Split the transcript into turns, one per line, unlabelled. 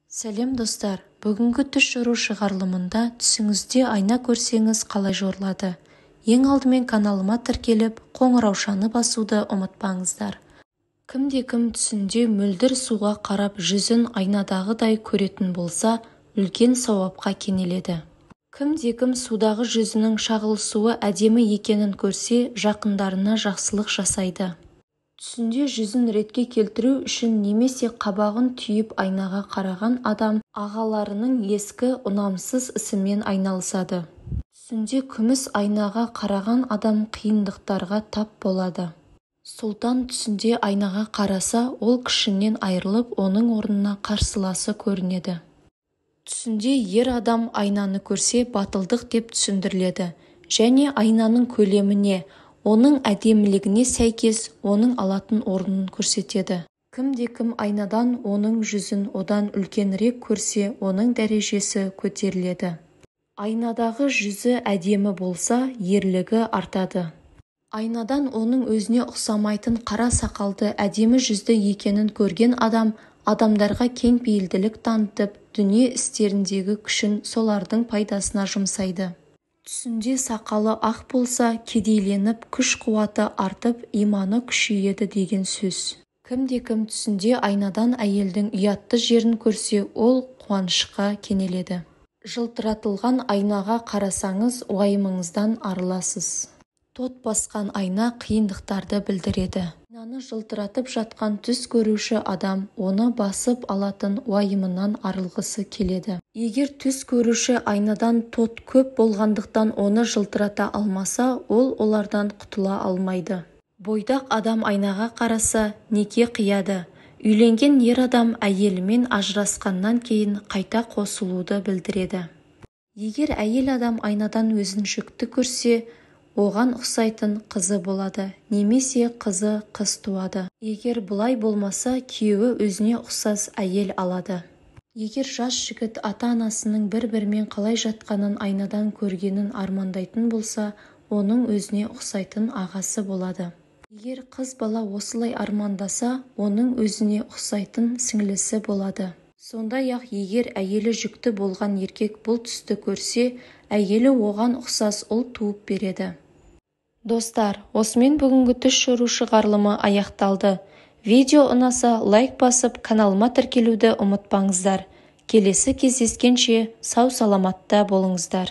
Сәлем достар, бүгінгі түс жору шығарылымында түсіңізде айна көрсеңіз қалай жорылады? Ең алдымен каналыма тіркеліп, қоңыраушаны басуды ұмытпаңыздар. Кімде-кім түсінде мөлдір суға қарап жүзін айнадағыдай көретін болса, үлкен сауапқа кенеледі. Кімде-кім судағы жүзінің шағылысуы әдемі екенін көрсе, жақындарына жақсылық жасайды. Түсінде жүзін ретке келтіру үшін немесе қабағын түйіп айнаға қараған адам ағаларының ескі ұнамсыз ісімен айналысады. Түсінде күміс айнаға қараған адам қиындықтарға тап болады. Сұлтан түсінде айнаға қараса, ол күшінен айырылып, оның орнына қарсыласы көрінеді. Түсінде ер адам айнаны көрсе, батылдық деп түсіндіріледі, және айнаның көлеміне, оның әдемілігіне сәйкес оның алатын орнын көрсетеді. Кімде-кім айнадан оның жүзін одан үлкенірек көрсе, оның дәрежесі көтеріледі. Айнадағы жүзі әдемі болса, ерлігі артады. Айнадан оның өзіне ұқсамайтын қара сақалды әдемі жүзді екенін көрген адам адамдарға кең пейілділік танытып, дүние істеріндегі күшін солардың пайдасына жұмсайды. Түсінде сақалы ақ болса, кедейленіп, күш-қуаты артып, иманы күшейеді деген сөз. Кімде-кім түсінде айнадан әйелдің ұятты жерін көрсе, ол қуанышқа кенеледі. Жылтыратылған айнаға қарасаңыз, уайымыңыздан арыласыз. Тот басқан айна қиындықтарды білдіреді. Айнаны жылтыратып жатқан түс көруші адам оны басып алатын уайымынан арылғысы келеді. Егер түс көруші айнадан тот көп болғандықтан оны жылтырата алмаса, ол олардан құтыла алмайды. Бойдақ адам айнаға қараса, неке қияды. Үйленген ер адам әйелімен ажырасқаннан кейін қайта қосылуды білдіреді. Егер әйел адам айнадан өзін жүкті көрсе, оған ұқсайтын қызы болады, немесе қызы қыз туады. Егер бұлай болмаса, күйеуі өзіне ұқсас әйел алады. Егер жас жігіт ата-анасының бір-бірімен қалай жатқанын айнадан көргенін армандайтын болса, оның өзіне ұқсайтын ағасы болады. Егер қыз бала осылай армандаса, оның өзіне ұқсайтын сіңлісі болады. Сондай-ақ егер әйелі жүкті болған еркек бұл түсті көрсе, әйелі оған ұқсас ұл туып береді. Достар, осымен бүгінгі түс жору шығарылымы аяқталды. Видео ұнаса лайк басып, каналыма тіркелуді ұмытпаңыздар. Келесі кездескенше сау саламатта болыңыздар.